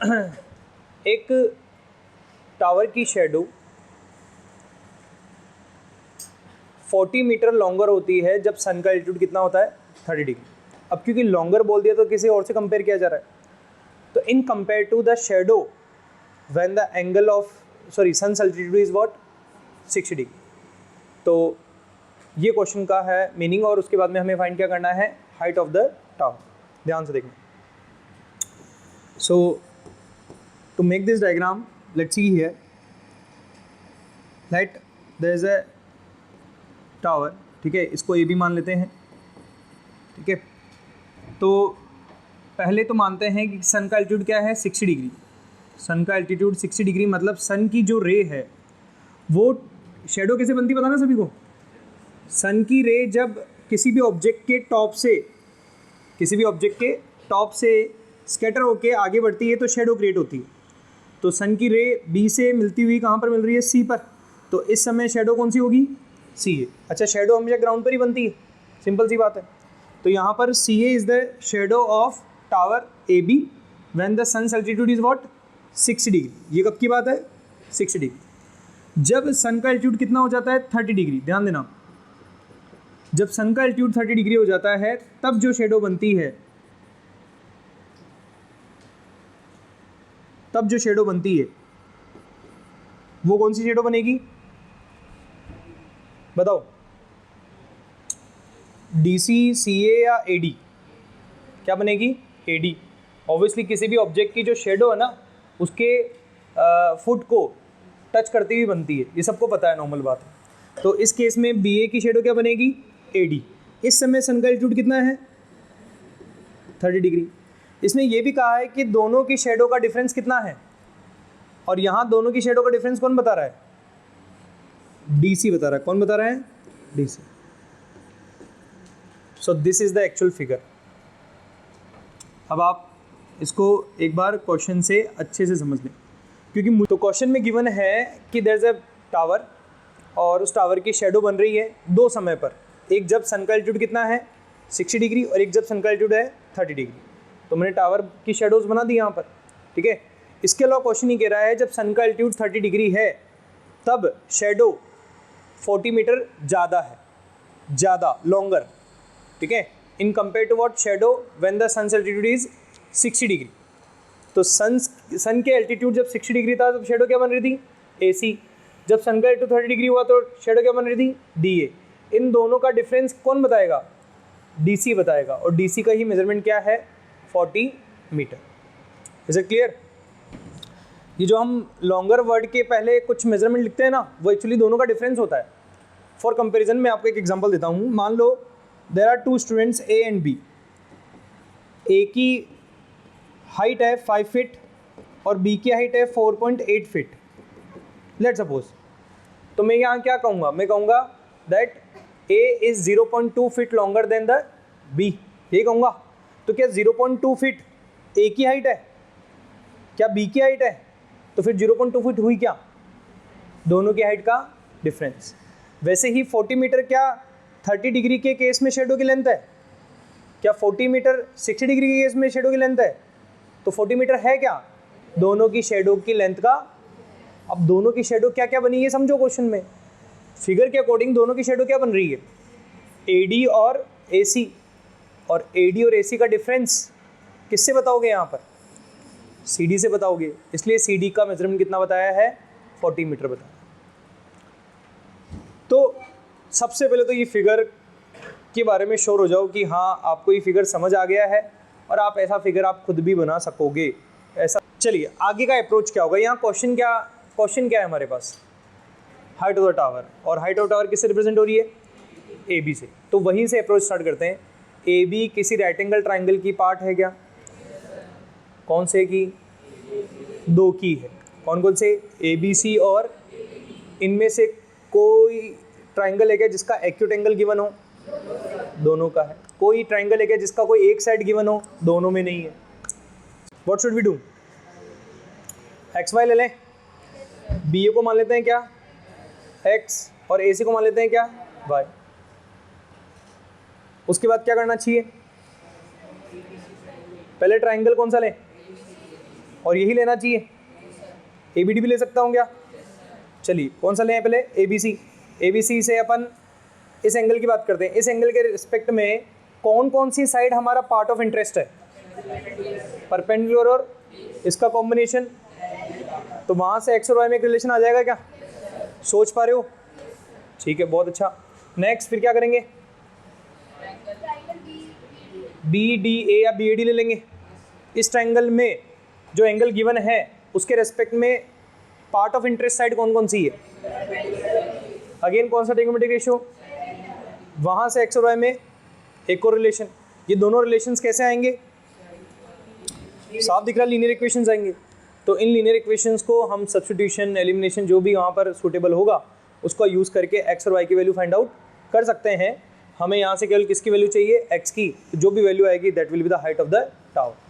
एक टावर की shadow 40 metre longer होती है जब सन का एल्टीट्यूड कितना होता है 30 डिग्री। अब क्योंकि लॉन्गर बोल दिया तो किसी और से कंपेयर किया जा रहा है, तो in compare to the shadow when the angle of sun's altitude is what 60 degree. तो ये क्वेश्चन का है मीनिंग, और उसके बाद में हमें फाइंड क्या करना है, हाइट ऑफ द टावर। ध्यान से देखना। So to make this diagram let's see here, right, there is a tower, ठीक है, इसको ए बी मान लेते हैं, ठीक है। तो पहले तो मानते हैं कि सन का एल्टीट्यूड क्या है 60 डिग्री। सन का एल्टीट्यूड 60 डिग्री मतलब सन की जो रे है वो शेडो कैसे बनती है बताना सभी को। सन की रे जब किसी भी ऑब्जेक्ट के टॉप से स्कैटर होके आगे बढ़ती है तो शेडो क्रिएट होती है। तो सन की रे बी से मिलती हुई कहाँ पर मिल रही है, सी पर, तो इस समय शेडो कौन सी होगी, सी ए। अच्छा, शेडो हमेशा ग्राउंड पर ही बनती है, सिंपल सी बात है। तो यहाँ पर C A is the shadow of tower A B when the sun's altitude is what 60 degree. ये कब की बात है, 60 डिग्री। जब सन का एल्टीट्यूड कितना हो जाता है 30 डिग्री, ध्यान देना, जब सन का एल्टीट्यूड 30 डिग्री हो जाता है तब जो शेडो बनती है, वो कौन सी शेडो बनेगी बताओ, डीसी, सीए या एडी? क्या बनेगी, एडी। ऑब्वियसली किसी भी ऑब्जेक्ट की जो शेडो है ना उसके फुट को टच करती हुई बनती है, ये सबको पता है, नॉर्मल बात है। तो इस केस में बी ए की शेडो क्या बनेगी, एडी। इस समय सन का एल्टीट्यूड कितना है 30 डिग्री। इसमें यह भी कहा है कि दोनों की शेडो का डिफरेंस कितना है, और यहाँ दोनों की शेडो का डिफरेंस कौन बता रहा है, डीसी बता रहा है। कौन बता रहा है, DC. So this is the actual figure. अब आप इसको एक बार क्वेश्चन से अच्छे से समझ लें, क्योंकि तो क्वेश्चन में गिवन है कि देयर इज अ टावर और उस टावर की शेडो बन रही है दो समय पर, एक जब सन का एल्टीट्यूड कितना है 60 डिग्री और एक जब सन का एल्टीट्यूड है 30 डिग्री। तो मैंने टावर की शेडोज बना दी यहाँ पर, ठीक है। इसके अलावा क्वेश्चन ही कह रहा है जब सन का एल्टीट्यूड 30 डिग्री है तब शेडो 40 मीटर ज़्यादा है, ज़्यादा लॉन्गर, ठीक है, in compare to what shadow when the sun's altitude is 60 degree. तो सन के एल्टीट्यूड जब 60 डिग्री था तब शेडो क्या बन रही थी, ए सी। जब सन का एल्टीट्यूड 30 डिग्री हुआ तो शेडो क्या बन रही थी, डी ए। इन दोनों का डिफरेंस कौन बताएगा, डीसी बताएगा, और डीसी का ही मेजरमेंट क्या है 40 मीटर। Is it clear? ये जो हम लॉन्गर वर्ड के पहले कुछ मेजरमेंट लिखते हैं ना, वो एक्चुअली दोनों का डिफरेंस होता है। फॉर कंपैरिजन मैं आपको एक एग्जांपल देता हूँ। मान लो there are two students A and B. A की हाइट है 5 फीट और बी की हाइट है 4.8 फीट, लेट सपोज। तो मैं यहाँ क्या कहूँगा, मैं कहूँगा that A is 0.2 feet longer than the B, ये कहूँगा। तो क्या 0.2 फीट ए की हाइट है, क्या बी की हाइट है? तो फिर 0.2 फीट हुई क्या, दोनों की हाइट का डिफरेंस। वैसे ही 40 मीटर क्या 30 डिग्री के केस में शेडो की लेंथ है, क्या 40 मीटर 60 डिग्री के केस में शेडो की लेंथ है? तो 40 मीटर है क्या, दोनों की शेडो की लेंथ का। अब दोनों की शेडो क्या क्या बनी है समझो क्वेश्चन में, फिगर के अकॉर्डिंग दोनों की शेडो क्या बन रही है, एडी और एसी। और एडी और एसी का डिफरेंस किससे बताओगे, यहाँ पर सीडी से बताओगे। इसलिए सीडी का मेजरमेंट कितना बताया है, 40 मीटर बताया। तो सबसे पहले तो ये फिगर के बारे में श्योर हो जाओ कि हाँ आपको ये फिगर समझ आ गया है और आप ऐसा फिगर आप खुद भी बना सकोगे ऐसा। चलिए आगे का अप्रोच क्या होगा, यहाँ क्वेश्चन क्या है हमारे पास, हाइट ऑफ द टावर। और हाइट ऑफ टावर किससे रिप्रेजेंट हो रही है, ए बी से। तो वहीं से अप्रोच स्टार्ट करते हैं। ए बी किसी राइट एंगल ट्राइंगल की पार्ट है क्या, कौन से की, दो की है। कौन कौन से, ए बी सी। और इनमें से कोई ट्राइंगल है क्या जिसका एक्यूट एंगल गिवन हो, दोनों का है। कोई ट्राइंगल है क्या जिसका कोई एक साइड गिवन हो, दोनों में नहीं है। What should we do, X Y ले लें, बी ए को मान लेते हैं क्या एक्स और ए सी को मान लेते हैं क्या वाई। उसके बाद क्या करना चाहिए, पहले ट्राइंगल कौन सा लें, और यही लेना चाहिए। ABD भी ले सकता हूँ क्या? चलिए कौन सा लें पहले? ABC। ABC से अपन इस एंगल की बात करते हैं। इस एंगल के रिस्पेक्ट में कौन कौन सी साइड हमारा पार्ट ऑफ इंटरेस्ट है? परपेंडिकुलर और इसका कॉम्बिनेशन। तो वहाँ से x और y में एक रिलेशन आ जाएगा क्या? सोच पा रहे हो? ठीक है, बहुत अच्छा। नेक्स्ट फिर क्या करेंगे? BDA या BAD ले लेंगे। इस ट्रायंगल में जो एंगल गिवन है उसके रेस्पेक्ट में पार्ट ऑफ इंटरेस्ट साइड कौन कौन सी है? अगेन कौन सा ट्रिग्नोमेट्रिक रेशियो? वहाँ से x और y में एक और रिलेशन। ये दोनों रिलेशंस कैसे आएंगे? साफ दिख रहा, लीनियर इक्वेशंस आएंगे। तो इन लीनियर इक्वेशंस को हम सब्स्टिट्यूशन, एलिमिनेशन जो भी वहाँ पर सूटेबल होगा उसको यूज़ करके x और y की वैल्यू फाइंड आउट कर सकते हैं। हमें यहाँ से केवल किसकी वैल्यू चाहिए? x की। तो जो भी वैल्यू आएगी that will be the height of the tower.